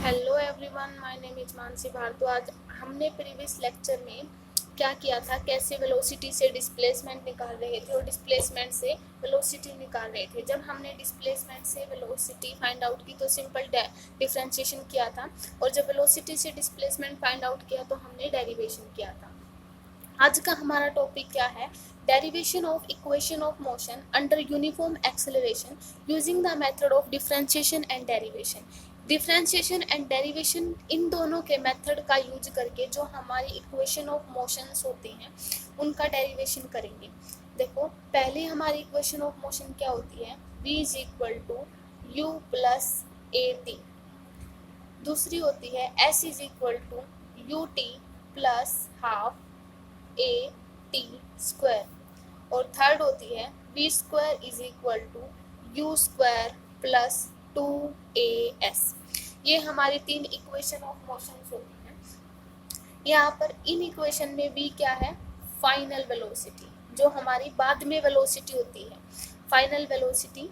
Hello everyone, my name is Mansi Bhardwaj. हमने previous lecture में क्या किया था, कैसे वेलोसिटी से डिस्प्लेसमेंट निकाल रहे थे और डिस्प्लेसमेंट से वेलोसिटी निकाल रहे थे। जब हमने डिस्प्लेसमेंट से वेलोसिटी फाइंड आउट की तो सिंपल डिफरेंशिएशन किया था, और जब वेलोसिटी से डिस्प्लेसमेंट फाइंड आउट किया तो हमने डेरिवेशन किया था। आज का हमारा टॉपिक क्या है? Derivation of equation of motion under uniform acceleration using the method of differentiation and derivation. Differentiation and derivation इन दोनों के मेथड का यूज करके जो हमारी इक्वेशन ऑफ मोशंस होती हैं उनका डेरिवेशन करेंगे। देखो, पहले हमारी इक्वेशन ऑफ मोशन क्या होती है? v is equal to u plus a t. दूसरी होती है s is equal to u t plus half a t square. और थर्ड होती है v square is equal to u square plus 2as। ये हमारी तीन इक्वेशन ऑफ मोशन होती हैं। यहाँ पर इन इक्वेशन में v क्या है? फाइनल वेलोसिटी, जो हमारी बाद में वेलोसिटी होती है। फाइनल वेलोसिटी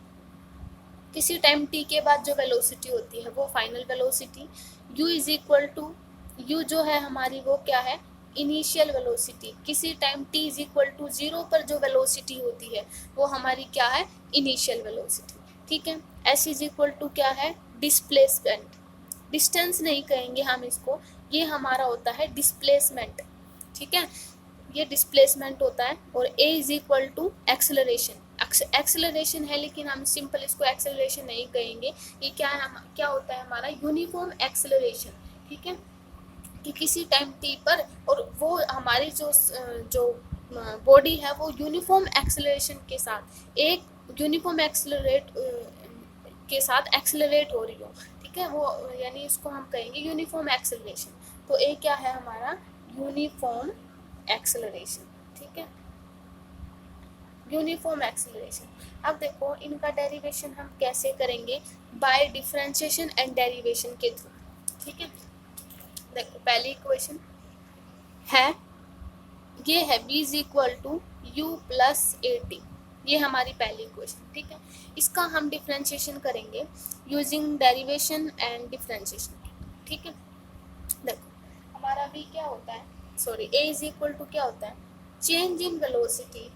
किसी टाइम t के बाद जो वेलोसिटी होती है वो final velocity. u is equal to u जो है हमारी वो क्या है? Initial velocity. किसी time t is equal to 0 पर जो वेलोसिटी होती है वो हमारी क्या है? Initial velocity. ठीक है। s इज इक्वल टू क्या है? डिस्प्लेसमेंट। डिस्टेंस नहीं कहेंगे हम इसको, ये हमारा होता है डिस्प्लेसमेंट। ठीक है, ये डिस्प्लेसमेंट होता है। और a is equal to acceleration. Acceleration है लेकिन हम सिंपल इसको एक्सेलरेशन नहीं कहेंगे। ये क्या है? क्या होता है हमारा? Uniform acceleration. ठीक है, कि किसी टाइम t पर, और वो हमारी जो बॉडी है वो यूनिफॉर्म एक्सेलरेशन के साथ एक यूनिफॉर्म एक्सेलरेट के साथ एक्सेलरेट हो रही हो। ठीक है, वो यानी इसको हम कहेंगे यूनिफॉर्म एक्सेलरेशन। तो ए क्या है हमारा? Uniform acceleration. ठीक है, यूनिफॉर्म एक्सेलरेशन। अब देखो, इनका डेरिवेशन हम कैसे करेंगे? बाय डिफरेंशिएशन एंड डेरिवेशन के थ्रू। ठीक है, देखो पहली इक्वेशन है, ये है v is equal to u plus a t. ये हमारी पहली इक्वेशन। ठीक है, इसका हम डिफरेंशिएशन करेंगे यूजिंग डेरिवेशन एंड डिफरेंशिएशन। ठीक है, देखो हमारा v क्या होता है? Sorry, a is equal to क्या होता है? Change in velocity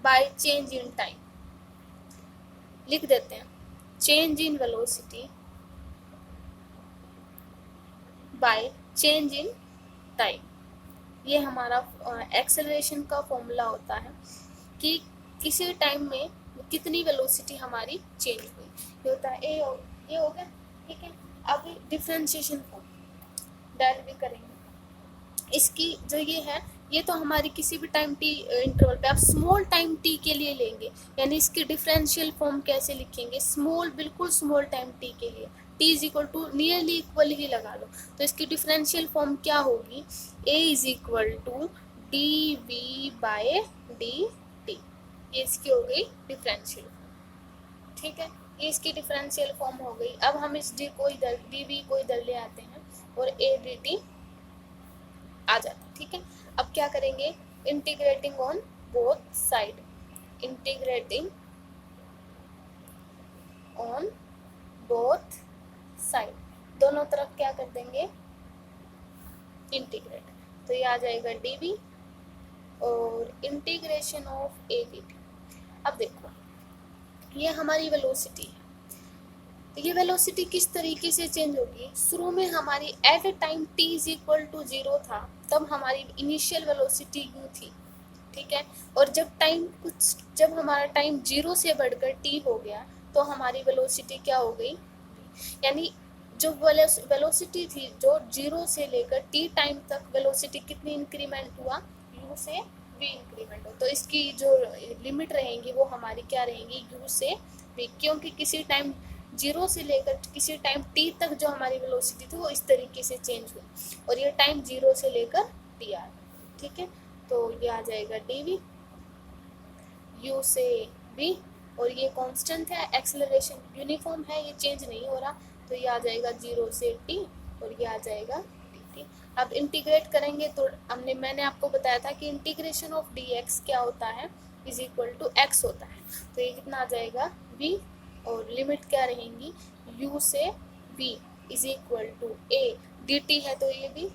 by change in time. लिख देते हैं, change in velocity by change in time. ये हमारा एक्सेलरेशन का फॉर्मूला होता है कि किसी टाइम में कितनी वेलोसिटी हमारी चेंज हुई। ये होता है ये हो गया। ठीक है, अब डिफरेंशिएशन फॉर्म डेरिव भी करेंगे। इसकी जो ये है, ये तो हमारी किसी भी टाइम t इंटरवल पे, आप स्मॉल टाइम t के लिए लेंगे, यानी इसकी डिफरेंशियल फॉर्म कैसे लिखेंगे? स्मॉल, बिल्कुल स्मॉल टाइम t के लिए t is equal to nearly equal ही लगा लो। तो इसकी डिफरेंशियल फॉर्म क्या होगी? a is equal to d v by d t. ये इसकी हो गई डिफरेंशियल फॉर्म। ठीक है, ये इसकी डिफरेंशियल फॉर्म हो गई। अब हम इस डी को इधर, डी वी को इधर ले आते हैं और a डी टी आ जाता है। ठीक है, अब क्या करेंगे? Integrating on both side. Integrating on both side, दोनों तरफ क्या कर देंगे? इंटीग्रेट। तो ये आ जाएगा dv और इंटीग्रेशन ऑफ ए dt। अब देखो, ये हमारी वेलोसिटी है। तो ये वेलोसिटी किस तरीके से चेंज होगी? शुरू में हमारी at a time t is equal to 0 था, तब हमारी इनिशियल वेलोसिटी u थी। ठीक है, और जब हमारा टाइम 0 से बढ़कर t हो गया तो हमारी वेलोसिटी क्या हो गई? यानी जो वेलोसिटी थी, जो 0 से लेकर t टाइम तक वेलोसिटी कितनी इंक्रीमेंट हुआ? u से v इंक्रीमेंट हो। तो इसकी जो लिमिट रहेंगी वो हमारी क्या रहेंगी? u से v, क्योंकि किसी टाइम 0 से लेकर किसी टाइम t तक जो हमारी वेलोसिटी थी वो इस तरीके से चेंज हुई, और ये टाइम 0 से लेकर t आ। ठीक है, तो ये आ जाएगा dv, u से v, और ये कांस्टेंट है, एक्सेलरेशन यूनिफॉर्म है, ये चेंज नहीं हो रहा। तो ये आ जाएगा 0 से t और ये आ जाएगा dt। अब इंटीग्रेट करेंगे तो मैंने आपको बताया था कि इंटीग्रेशन ऑफ dx क्या होता है? इज इक्वल टू x होता है। तो ये कितना आ जाएगा? v, और लिमिट क्या रहेंगी? u से v is equal to a d t है तो ये भी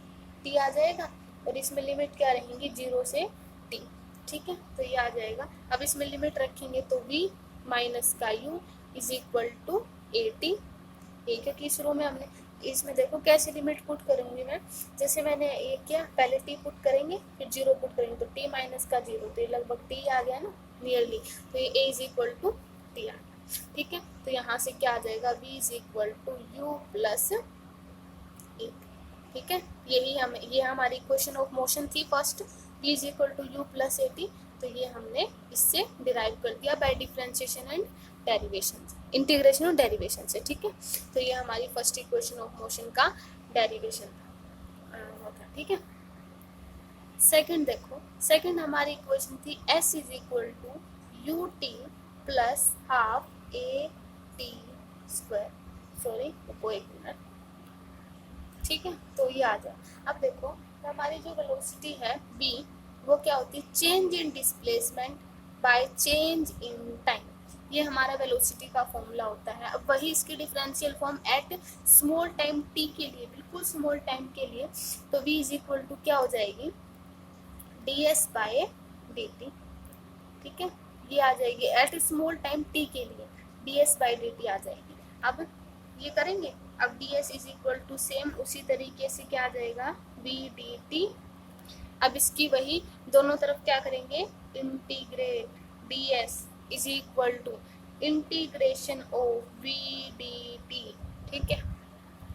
टी आ जाएगा और इसमें लिमिट क्या रहेंगी 0 से टी। ठीक है, तो ये आ जाएगा। अब इसमें लिमिट रखेंगे तो v माइनस का u is equal to a t. ये क्योंकि शुरू में हमने इसमें देखो कैसे लिमिट पुट करूंगी मैं, जैसे मैंने ये किया, पहले t पुट करेंगे फिर 0 पुट करेंगे तो t माइनस का 0, तो ये लगभग t आ गया ना नियरली, तो ये a is equal to t आ गया। ठीक है, तो यहाँ से क्या आ जाएगा v is equal to u plus a. ठीक है, ये हमारी इक्वेशन ऑफ मोशन थी first, v is equal to u plus a t. तो ये हमने इससे डिराइव कर दिया by differentiation and derivation, integration और डेरिवेशन से। ठीक है, तो ये हमारी फर्स्ट इक्वेशन ऑफ मोशन का डेरिवेशन था। ठीक है, सेकंड देखो, सेकंड हमारी इक्वेशन थी s is equal to u t plus half a t square. Sorry रुको एक मिनट। ठीक है, तो ये आ जाए। अब देखो हमारी जो वेलोसिटी है v वो क्या होती है, change in displacement bye change in time. ये हमारा वेलोसिटी का फॉर्मूला होता है। अब वही इसकी differential form at small time t के लिए, बिल्कुल स्मॉल टाइम के लिए, तो v इज इक्वल टू क्या हो जाएगी ds बाय dt। ठीक है, ये आ जाएगी एट स्मॉल टाइम t के लिए ds बाय dt आ जाएगी। अब ये करेंगे, अब ds is equal to same उसी तरीके से क्या आ जाएगा v dt। अब इसकी वही दोनों तरफ क्या करेंगे, integrate ds is equal to integration of v dt। ठीक है,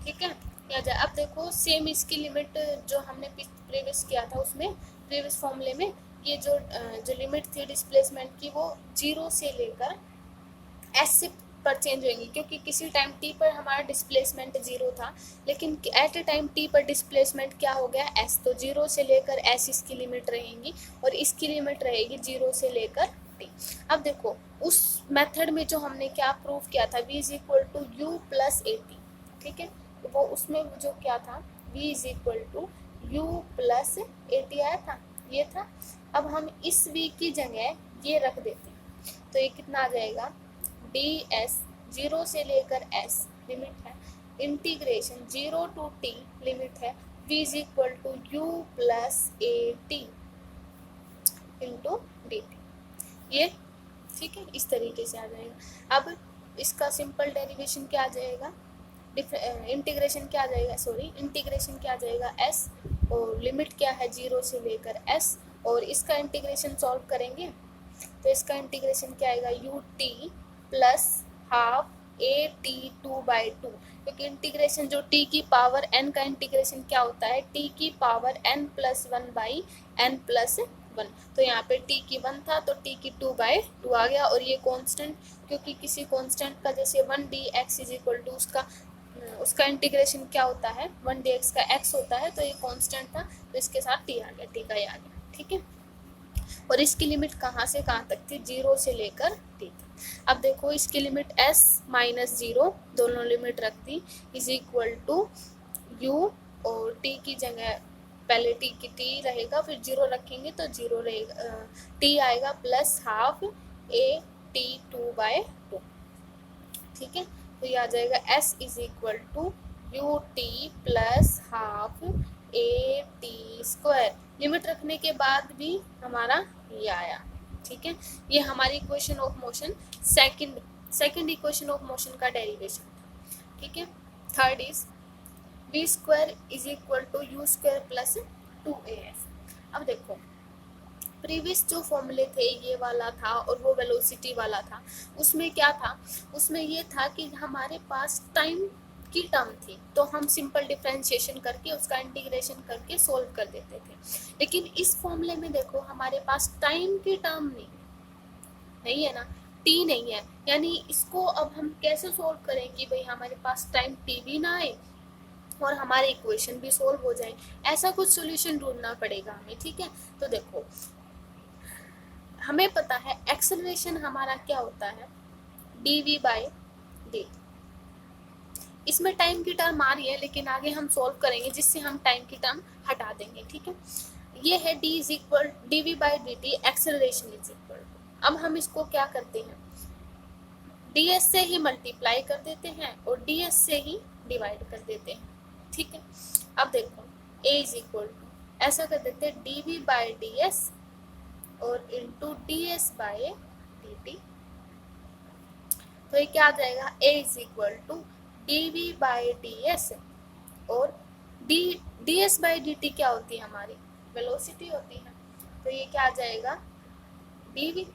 ठीक है, क्या जाए। अब देखो सेम इसकी लिमिट जो हमने प्रीवियस किया था उसमें, प्रीवियस फॉर्मूले में, ये जो लिमिट थी डिस्प्लेसमेंट की वो 0 से लेकर s पर चेंज होंगी, क्योंकि किसी टाइम t पर हमारा डिस्प्लेसमेंट 0 था, लेकिन एट ए टाइम t पर डिस्प्लेसमेंट क्या हो गया s, तो 0 से लेकर s इसकी लिमिट रहेंगी और इसकी लिमिट रहेगी 0 से लेकर t। अब देखो उस मेथड में जो हमने क्या प्रूव किया था v is equal to u plus a t. ठीक है, तो वो उसमें जो क्या था v is equal to u plus a t आया था, ये था। अब हम इस v की जगह ये रख देते हैं, तो ये कितना आ जाएगा ds 0 से लेकर s लिमिट है, इंटीग्रेशन 0 टू t लिमिट है, v is equal to u plus a t into d t. ये ठीक है, इस तरीके से आ जाएगा। अब इसका सिंपल डेरिवेशन क्या आ जाएगा, इंटीग्रेशन क्या आ जाएगा, सॉरी इंटीग्रेशन क्या आ जाएगा s, और लिमिट क्या है 0 से लेकर s, और इसका इंटीग्रेशन सॉल्व करेंगे तो इसका इंटीग्रेशन क्या आएगा you t plus half a T 2/2, क्योंकि इंटीग्रेशन जो t की पावर n का इंटीग्रेशन क्या होता है t की power n plus 1/n plus 1, तो यहाँ पे t की 1 था तो t की 2/2 आ गया। और ये कांस्टेंट, क्योंकि किसी कांस्टेंट का जैसे 1dx इज इक्वल टू उसका इंटीग्रेशन क्या होता है 1dx का x होता है, तो ये कांस्टेंट था तो इसके साथ t आ गया, t का ये आ गया। ठीक है, और इसकी लिमिट कहाँ से कहाँ तक थी 0 से लेकर t तक। अब देखो इसकी लिमिट s माइनस 0 दोनों लिमिट रख दी इज इक्वल टू u, और t की जगह पहले t की t रहेगा फिर 0 रखेंगे तो 0 रहेगा, t आएगा प्लस हाफ a t 2/2। ठीक है, तो ये आ जाएगा s is equal to u t plus half a t square. Limit रखने के बाद भी हमारा ये आया। ठीक है, ये हमारी equation of motion second equation of motion का डेरिवेशन था। ठीक है, third is v square is equal to u square plus 2as। अब देखो प्रीवियस जो फॉर्मूले थे ये वाला था और वो वेलोसिटी वाला था, उसमें क्या था, उसमें ये था कि हमारे पास टाइम की टर्म थी तो हम सिंपल डिफरेंशिएशन करके उसका इंटीग्रेशन करके सोल्व कर देते थे। लेकिन इस फॉर्मूले में देखो हमारे पास टाइम की टर्म नहीं है ना, t नहीं है, यानी इसको अब हम कैसे सोल्व करें कि भाई हमारे पास टाइम t भी ना आए और हमारे इक्वेशन भी सोल्व हो जाए, ऐसा कुछ सॉल्यूशन ढूंढना पड़ेगा हमें। ठीक है, तो देखो हमें पता है एक्सेलरेशन हमारा क्या होता है dv/dt। इसमें टाइम की टर्म आ रही है लेकिन आगे हम सोल्व करेंगे जिससे हम टाइम की टर्म हटा देंगे। ठीक है, ये है d is equal dv/dt, acceleration is equal. अब हम इसको क्या करते हैं ds से ही मल्टीप्लाई कर देते हैं और ds से ही डिवाइड कर देते हैं, ठीक है। अब देखो a इज इक्वल टू ऐसा कर देते हैं dv बाई ds और इंटू ds बाई dt। तो ये क्या आ जाएगा, a is equal to dv by ds और ds बाई dt क्या होती है हमारी, वेलोसिटी होती है। तो ये क्या आ जाएगा dv,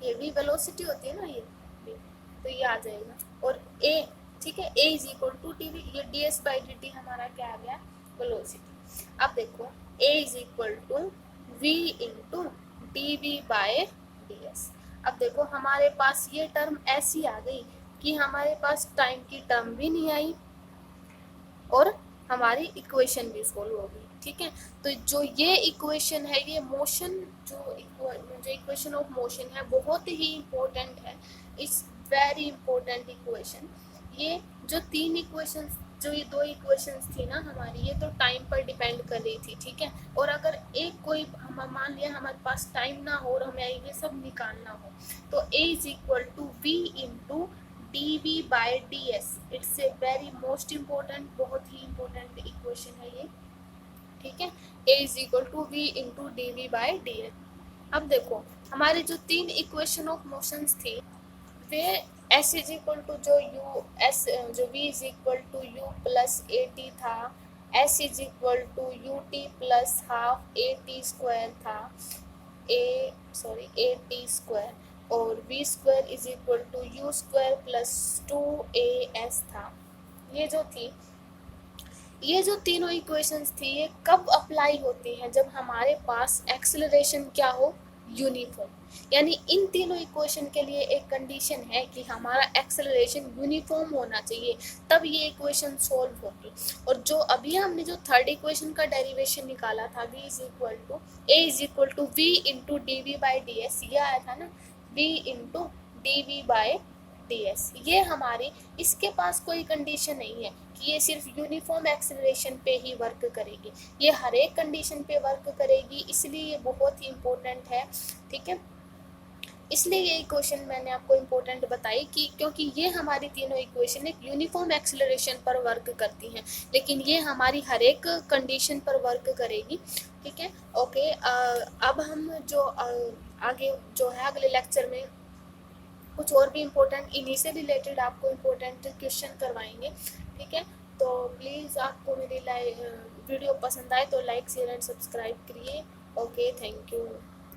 ये भी वेलोसिटी होती है ना ये v, तो ये आ जाएगा। और a, ठीक है, a is equal to dv, ये ds बाई dt हमारा क्या आ गया, वेलोसिटी। अब देखो a is equal to v into dv by ds। अब देखो हमारे पास ये टर्म ऐसी आ गई कि हमारे पास टाइम की टर्म भी नहीं आई और हमारी इक्वेशन भी सोल्व हो गई, ठीक है। तो जो ये इक्वेशन है, ये मोशन जो इक्वेशन ऑफ मोशन है बहुत ही इम्पोर्टेंट है, इट्स वेरी इम्पोर्टेंट इक्वेशन। ये जो तीन इक्वेशंस, जो ये दो इक्वेशंस थी ना हमारी, ये तो टाइम पर डिपेंड कर रही थी, ठीक है। और अगर एक कोई हम मान लिया हमारे पास टाइम ना हो और हमें ये सब निकालना हो, तो a is equal to v into dv by ds, it's a very most important, बहुत ही इम्पोर्टेंट इक्वेशन है ये, ठीक है। a is equal to v into dv by ds। अब देखो हमारे जो तीन इक्वेशन ऑफ मोशंस थी वे s इज इक्वल टू जो v is equal to u plus a t था, s is equal to u t plus half a t square था, ए टी स्क्वायर, और v square is equal to u square plus 2as था। ये जो तीनों equations थी ये कब अप्लाई होती हैं, जब हमारे पास एक्सेलरेशन क्या हो, यूनिफॉर्म। यानी इन तीनों इक्वेशन के लिए एक कंडीशन है कि हमारा एक्सेलरेशन यूनिफॉर्म होना चाहिए, तब ये इक्वेशन सॉल्व होगी। और जो अभी हमने जो थर्ड इक्वेशन का डेरिवेशन निकाला था v is equal to a is equal to v into d v by d s, ये आया था ना, v into d v by d s, ये हमारी, इसके पास कोई कंडीशन नहीं है कि ये सिर्फ यूनिफॉर्म एक्सेलरेशन पे ही वर्क करेगी, ये हर एक कंडीशन पे वर्क करेगी, इसलिए ये बहुत ही इम्पोर्टेंट है, ठीक है। इसलिए ये इक्वेशन मैंने आपको इम्पोर्टेंट बताई कि क्योंकि ये हमारी तीनों इक्वेशन एक यूनिफॉर्म एक्सेलरेशन पर वर्क करती हैं, लेकिन ये हमारी हर एक कंडीशन पर वर्क करेगी, ठीक है। ओके, अब हम जो आगे जो है अगले लेक्चर में कुछ और भी इम्पोर्टेंट इन्हीं से रिलेटेड आपको इम्पोर्टेंट क्वेश्चन करवाएंगे, ठीक है। तो प्लीज़ आपको मेरी वीडियो पसंद आए तो लाइक शेयर एंड सब्सक्राइब करिए। Okay, thank you.